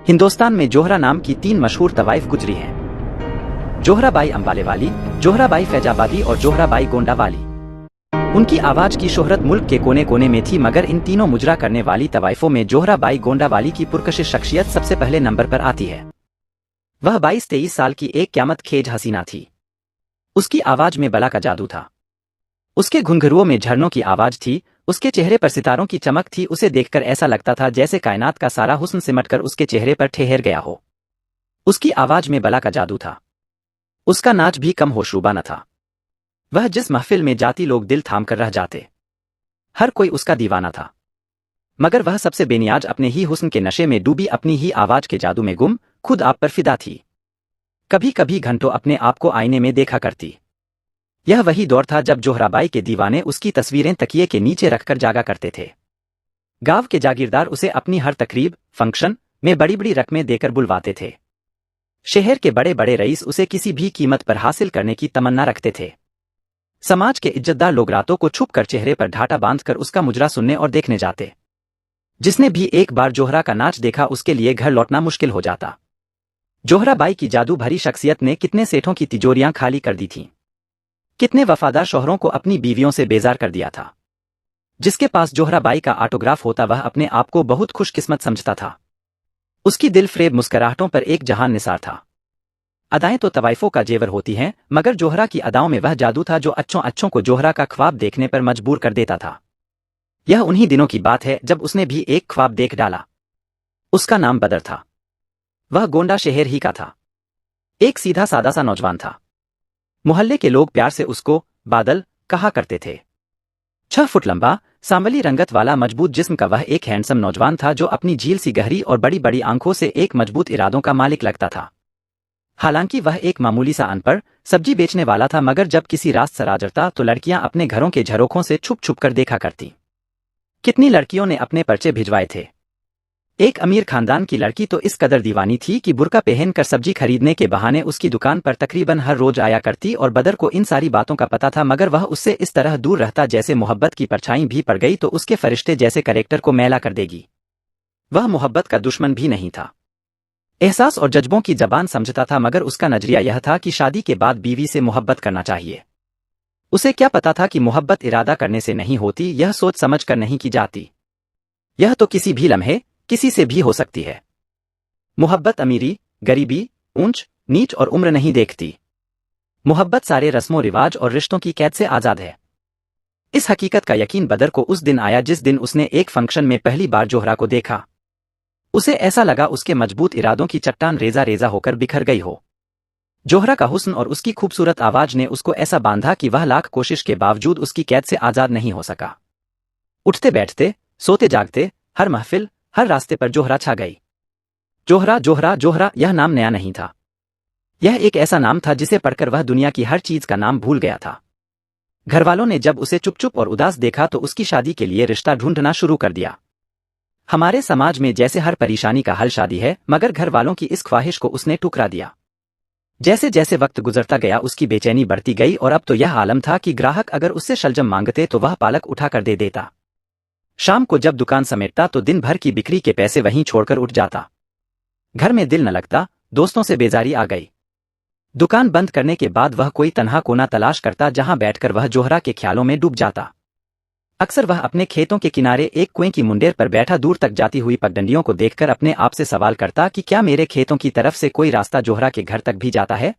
हिंदुस्तान में जोहरा नाम की 3 मशहूर तवाइफ गुजरी हैं। जोहरा बाई अंबाले वाली, जोहरा बाई फैजाबादी और जोहरा बाई गोंडा वाली। उनकी आवाज की शोहरत मुल्क के कोने कोने में थी, मगर इन तीनों मुजरा करने वाली तवाइफों में जोहरा बाई गोंडा वाली की पुरकशिश शख्सियत सबसे पहले नंबर पर आती है। वह 22-23 साल की एक क़यामत खेज हसीना थी। उसकी आवाज में बला का जादू था। उसके घुंघरुओं में झरनों की आवाज थी, उसके चेहरे पर सितारों की चमक थी। उसे देखकर ऐसा लगता था जैसे कायनात का सारा हुस्न सिमटकर उसके चेहरे पर ठहर गया हो। उसकी आवाज में बला का जादू था। उसका नाच भी कम होशरूबा न था। वह जिस महफिल में जाती लोग दिल थाम कर रह जाते। हर कोई उसका दीवाना था। मगर वह सबसे बेनियाज अपने ही हुस्न के नशे में डूबी, अपनी ही आवाज के जादू में गुम, खुद आप पर फिदा थी। कभी कभी घंटों अपने आप को आईने में देखा करती। यह वही दौर था जब जोहराबाई के दीवाने उसकी तस्वीरें तकिए के नीचे रखकर जागा करते थे। गांव के जागीरदार उसे अपनी हर तकरीब, फंक्शन में बड़ी बड़ी रकमें देकर बुलवाते थे। शहर के बड़े बड़े रईस उसे किसी भी कीमत पर हासिल करने की तमन्ना रखते थे। समाज के इज्जतदार लोग रातों को छुपकर चेहरे पर ढाटा बांधकर उसका मुजरा सुनने और देखने जाते। जिसने भी एक बार जोहरा का नाच देखा, उसके लिए घर लौटना मुश्किल हो जाता। जोहराबाई की जादू भरी शख्सियत ने कितने सेठों की तिजोरियां खाली कर दी थीं। कितने वफादार शौहरों को अपनी बीवियों से बेजार कर दिया था। जिसके पास जोहराबाई का ऑटोग्राफ होता वह अपने आप को बहुत खुशकिस्मत समझता था। उसकी दिल फ्रेब मुस्कुराहटों पर एक जहान निसार था। अदाएं तो तवाइफों का जेवर होती हैं, मगर जोहरा की अदाओं में वह जादू था जो अच्छों अच्छों को जोहरा का ख्वाब देखने पर मजबूर कर देता था। यह उन्हीं दिनों की बात है जब उसने भी एक ख्वाब देख डाला। उसका नाम बदर था। वह गोंडा शहर ही का था। एक सीधा सादा सा नौजवान था। मोहल्ले के लोग प्यार से उसको बादल कहा करते थे। 6 फुट लंबा, सांवली रंगत वाला मजबूत जिस्म का वह एक हैंडसम नौजवान था जो अपनी झील सी गहरी और बड़ी बड़ी आंखों से एक मजबूत इरादों का मालिक लगता था। हालांकि वह एक मामूली सा अनपढ़ सब्जी बेचने वाला था, मगर जब किसी रात सराजरता तो लड़कियां अपने घरों के झरोखों से छुप छुप कर देखा करती। कितनी लड़कियों ने अपने पर्चे भिजवाए थे। एक अमीर खानदान की लड़की तो इस कदर दीवानी थी कि बुर्का पहनकर सब्जी खरीदने के बहाने उसकी दुकान पर तकरीबन हर रोज आया करती, और बदर को इन सारी बातों का पता था, मगर वह उससे इस तरह दूर रहता जैसे मोहब्बत की परछाई भी पड़ गई तो उसके फरिश्ते जैसे कैरेक्टर को मैला कर देगी। वह मोहब्बत का दुश्मन भी नहीं था। एहसास और जज्बों की जबान समझता था, मगर उसका नजरिया यह था कि शादी के बाद बीवी से मोहब्बत करना चाहिए। उसे क्या पता था कि मोहब्बत इरादा करने से नहीं होती, यह सोच समझ कर नहीं की जाती। यह तो किसी भी लम्हे किसी से भी हो सकती है। मोहब्बत अमीरी, गरीबी, ऊंच नीच और उम्र नहीं देखती। मोहब्बत सारे रस्मों रिवाज और रिश्तों की कैद से आजाद है। इस हकीकत का यकीन बदर को उस दिन आया जिस दिन उसने एक फंक्शन में पहली बार जोहरा को देखा। उसे ऐसा लगा उसके मजबूत इरादों की चट्टान रेजा रेजा होकर बिखर गई हो। जोहरा का हुस्न और उसकी खूबसूरत आवाज ने उसको ऐसा बांधा कि वह लाख कोशिश के बावजूद उसकी कैद से आजाद नहीं हो सका। उठते बैठते, सोते जागते, हर महफिल, हर रास्ते पर जोहरा छा गई। जोहरा जोहरा जोहरा यह नाम नया नहीं था। यह एक ऐसा नाम था जिसे पढ़कर वह दुनिया की हर चीज का नाम भूल गया था। घरवालों ने जब उसे चुप चुप और उदास देखा तो उसकी शादी के लिए रिश्ता ढूंढना शुरू कर दिया। हमारे समाज में जैसे हर परेशानी का हल शादी है, मगर घर वालों की इस ख्वाहिश को उसने ठुकरा दिया। जैसे जैसे वक्त गुजरता गया उसकी बेचैनी बढ़ती गई, और अब तो यह आलम था कि ग्राहक अगर उससे शलजम मांगते तो वह पालक उठाकर दे देता। शाम को जब दुकान समेटता तो दिन भर की बिक्री के पैसे वहीं छोड़कर उठ जाता। घर में दिल न लगता, दोस्तों से बेजारी आ गई। दुकान बंद करने के बाद वह कोई तन्हा कोना तलाश करता जहां बैठकर वह जोहरा के ख्यालों में डूब जाता। अक्सर वह अपने खेतों के किनारे एक कुएं की मुंडेर पर बैठा दूर तक जाती हुई पगडंडियों को देखकर अपने आप से सवाल करता कि क्या मेरे खेतों की तरफ से कोई रास्ता जोहरा के घर तक भी जाता है।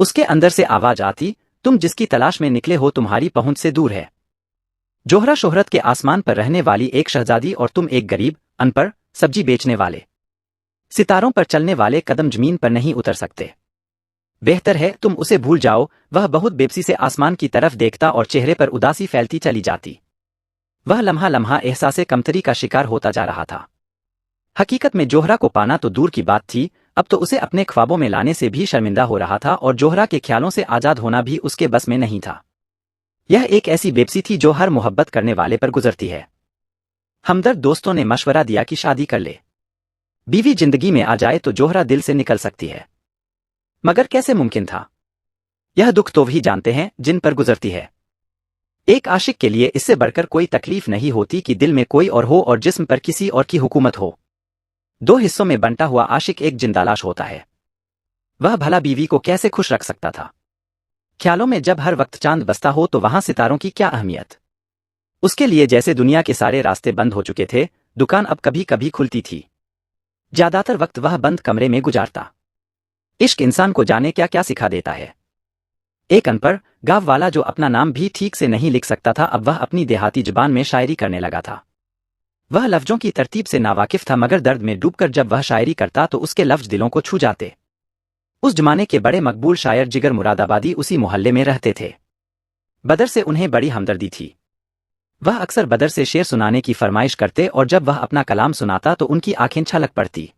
उसके अंदर से आवाज आती, तुम जिसकी तलाश में निकले हो तुम्हारी पहुंच से दूर है। जोहरा शोहरत के आसमान पर रहने वाली एक शहजादी और तुम एक गरीब, अनपढ़, सब्जी बेचने वाले। सितारों पर चलने वाले कदम जमीन पर नहीं उतर सकते। बेहतर है तुम उसे भूल जाओ। वह बहुत बेबसी से आसमान की तरफ देखता और चेहरे पर उदासी फैलती चली जाती। वह लम्हा लम्हा एहसासे कमतरी का शिकार होता जा रहा था। हकीकत में जोहरा को पाना तो दूर की बात थी, अब तो उसे अपने ख्वाबों में लाने से भी शर्मिंदा हो रहा था, और जोहरा के ख्यालों से आजाद होना भी उसके बस में नहीं था। यह एक ऐसी बेबसी थी जो हर मोहब्बत करने वाले पर गुजरती है। हमदर्द दोस्तों ने मशवरा दिया कि शादी कर ले। बीवी जिंदगी में आ जाए तो जोहरा दिल से निकल सकती है। मगर कैसे मुमकिन था। यह दुख तो वही जानते हैं जिन पर गुजरती है। एक आशिक के लिए इससे बढ़कर कोई तकलीफ नहीं होती कि दिल में कोई और हो और जिस्म पर किसी और की हुकूमत हो। दो हिस्सों में बंटा हुआ आशिक एक जिंदालाश होता है। वह भला बीवी को कैसे खुश रख सकता था? ख्यालों में जब हर वक्त चांद बसता हो तो वहां सितारों की क्या अहमियत? उसके लिए जैसे दुनिया के सारे रास्ते बंद हो चुके थे, दुकान अब कभी कभी खुलती थी। ज्यादातर वक्त वह बंद कमरे में गुजारता। इश्क इंसान को जाने क्या क्या सिखा देता है। एक अनपढ़ गांव वाला जो अपना नाम भी ठीक से नहीं लिख सकता था, अब वह अपनी देहाती जुबान में शायरी करने लगा था। वह लफ्जों की तरतीब से नावाकिफ था, मगर दर्द में डूबकर जब वह शायरी करता तो उसके लफ्ज दिलों को छू जाते। उस जमाने के बड़े मकबूल शायर जिगर मुरादाबादी उसी मोहल्ले में रहते थे। बदर से उन्हें बड़ी हमदर्दी थी। वह अक्सर बदर से शेर सुनाने की फरमाइश करते और जब वह अपना कलाम सुनाता तो उनकी आंखें छलक पड़ती।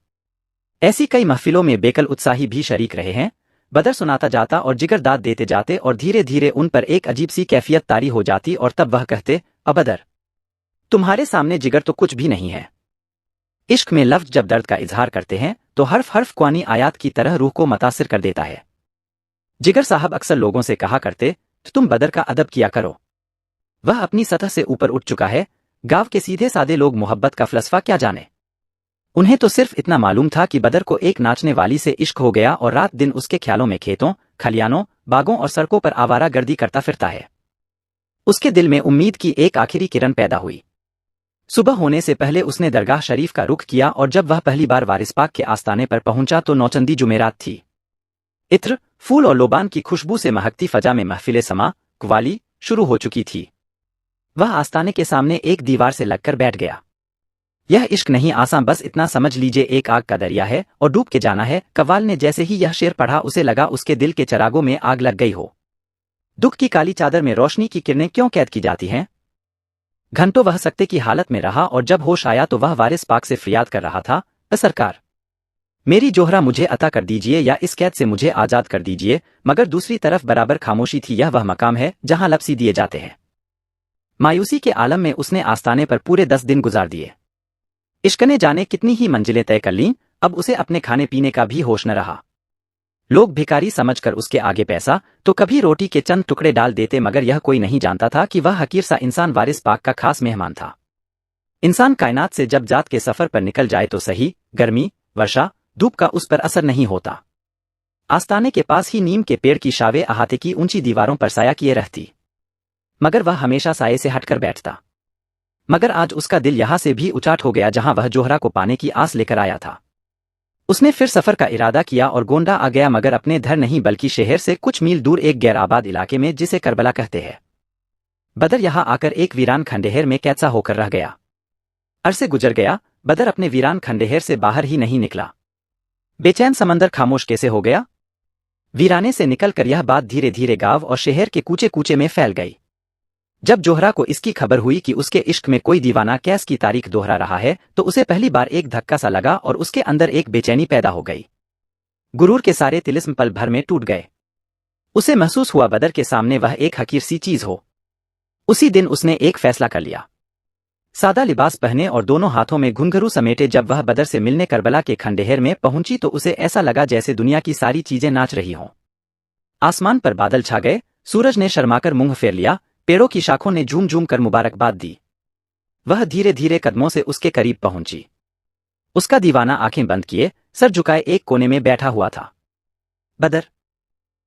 ऐसी कई महफिलों में बेकल उत्साही भी शरीक रहे हैं। बदर सुनाता जाता और जिगर दाद देते जाते और धीरे धीरे उन पर एक अजीब सी कैफियत तारी हो जाती और तब वह कहते, अबदर, तुम्हारे सामने जिगर तो कुछ भी नहीं है। इश्क में लफ्ज जब दर्द का इजहार करते हैं तो हर्फ हर्फ कुरानी आयात की तरह रूह को मुतासिर कर देता है। जिगर साहब अक्सर लोगों से कहा करते, तुम बदर का अदब किया करो। वह अपनी सतह से ऊपर उठ चुका है। गांव के सीधे सादे लोग मोहब्बत का फलसफा क्या जाने। उन्हें तो सिर्फ इतना मालूम था कि बदर को एक नाचने वाली से इश्क हो गया और रात दिन उसके ख्यालों में खेतों, खलियानों, बागों और सड़कों पर आवारा गर्दी करता फिरता है। उसके दिल में उम्मीद की एक आखिरी किरण पैदा हुई। सुबह होने से पहले उसने दरगाह शरीफ का रुख किया और जब वह पहली बार वारिस पाक के आस्ताने पर पहुंचा तो नौचंदी जुमेरात थी। इत्र, फूल और लोबान की खुशबू से महकती फजा में महफिले समा कव्वाली शुरू हो चुकी थी। वह आस्ताने के सामने एक दीवार से लगकर बैठ गया। यह इश्क नहीं आसान, बस इतना समझ लीजिए एक आग का दरिया है और डूब के जाना है। कव्वाल ने जैसे ही यह शेर पढ़ा उसे लगा उसके दिल के चरागों में आग लग गई हो। दुख की काली चादर में रोशनी की किरणें क्यों कैद की जाती हैं? घंटों वह सकते की हालत में रहा और जब होश आया तो वह वारिस पाक से फरियाद कर रहा था, सरकार, मेरी जोहरा मुझे अता कर दीजिए या इस कैद से मुझे आजाद कर दीजिए। मगर दूसरी तरफ बराबर खामोशी थी। यह वह मकाम है जहां लफ्ज़ दिए जाते हैं। मायूसी के आलम में उसने आस्ताने पर पूरे 10 दिन गुजार दिए। इश्क ने जाने कितनी ही मंजिलें तय कर लीं, अब उसे अपने खाने पीने का भी होश न रहा। लोग भिखारी समझकर उसके आगे पैसा तो कभी रोटी के चंद टुकड़े डाल देते, मगर यह कोई नहीं जानता था कि वह हकीर सा इंसान वारिस पाक का खास मेहमान था। इंसान कायनात से जब जात के सफर पर निकल जाए तो सही, गर्मी, वर्षा, धूप का उस पर असर नहीं होता। आस्ताने के पास ही नीम के पेड़ की शावे अहाते की ऊंची दीवारों पर साया किए रहती, मगर वह हमेशा साये से हटकर बैठता। मगर आज उसका दिल यहां से भी उचाट हो गया जहां वह जोहरा को पाने की आस लेकर आया था। उसने फिर सफर का इरादा किया और गोंडा आ गया, मगर अपने धर नहीं बल्कि शहर से कुछ मील दूर एक गैर आबाद इलाके में जिसे करबला कहते हैं। बदर यहां आकर एक वीरान खंडहर में कैद सा होकर रह गया। अरसे गुजर गया, बदर अपने वीरान खंडहर से बाहर ही नहीं निकला। बेचैन समंदर खामोश कैसे हो गया? वीराने से निकलकर यह बात धीरे धीरे गांव और शहर के कूचे कूचे में फैल गई। जब जोहरा को इसकी खबर हुई कि उसके इश्क में कोई दीवाना कैस की तारीख दोहरा रहा है तो उसे पहली बार एक धक्का सा लगा और उसके अंदर एक बेचैनी पैदा हो गई। गुरूर के सारे तिलिस्म पल भर में टूट गए। उसे महसूस हुआ बदर के सामने वह एक हकीर सी चीज हो। उसी दिन उसने एक फैसला कर लिया। सादा लिबास पहने और दोनों हाथों में घुंघरू समेटे जब वह बदर से मिलने करबला के खंडहर में पहुंची तो उसे ऐसा लगा जैसे दुनिया की सारी चीजें नाच रही हों। आसमान पर बादल छा गए, सूरज ने शर्माकर मुंह फेर लिया, पेड़ों की शाखों ने झूम झूम कर मुबारकबाद दी। वह धीरे धीरे कदमों से उसके करीब पहुंची। उसका दीवाना आंखें बंद किए सर झुकाए एक कोने में बैठा हुआ था। बदर,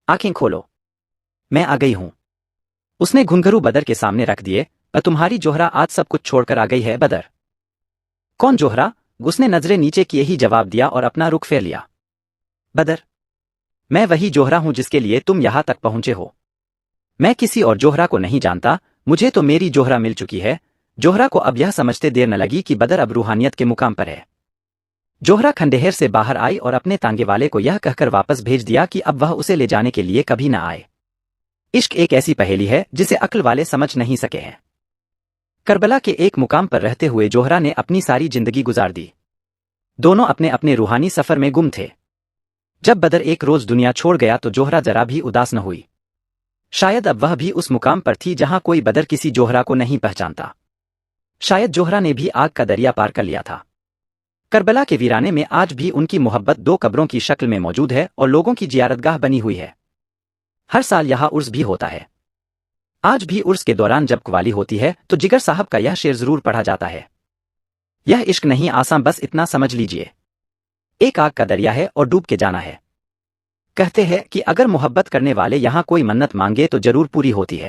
आंखें खोलो, मैं आ गई हूं। उसने घुंघरू बदर के सामने रख दिए। तुम्हारी जोहरा आज सब कुछ छोड़कर आ गई है। बदर, कौन जोहरा? उसने नजरें नीचे किए ही जवाब दिया और अपना रुख फेर लिया। बदर, मैं वही जोहरा हूं जिसके लिए तुम यहां तक पहुंचे हो। मैं किसी और जोहरा को नहीं जानता, मुझे तो मेरी जोहरा मिल चुकी है। जोहरा को अब यह समझते देर न लगी कि बदर अब रूहानियत के मुकाम पर है। जोहरा खंडहर से बाहर आई और अपने तांगे वाले को यह कहकर वापस भेज दिया कि अब वह उसे ले जाने के लिए कभी न आए। इश्क एक ऐसी पहेली है जिसे अक्ल वाले समझ नहीं सके हैं। करबला के एक मुकाम पर रहते हुए जोहरा ने अपनी सारी जिंदगी गुजार दी। दोनों अपने अपने रूहानी सफर में गुम थे। जब बदर एक रोज दुनिया छोड़ गया तो जोहरा जरा भी उदास न हुई। शायद अब वह भी उस मुकाम पर थी जहां कोई बदर किसी जोहरा को नहीं पहचानता। शायद जोहरा ने भी आग का दरिया पार कर लिया था। करबला के वीराने में आज भी उनकी मोहब्बत 2 कब्रों की शक्ल में मौजूद है और लोगों की जियारतगाह बनी हुई है। हर साल यहां उर्स भी होता है। आज भी उर्स के दौरान जब कव्वाली होती है तो जिगर साहब का यह शेर जरूर पढ़ा जाता है। यह इश्क नहीं आसान, बस इतना समझ लीजिए। ایک آگ کا دریا ہے اور ڈوب کے جانا ہے۔ کہتے ہیں کہ اگر محبت کرنے والے یہاں کوئی منت مانگے تو ضرور پوری ہوتی ہے۔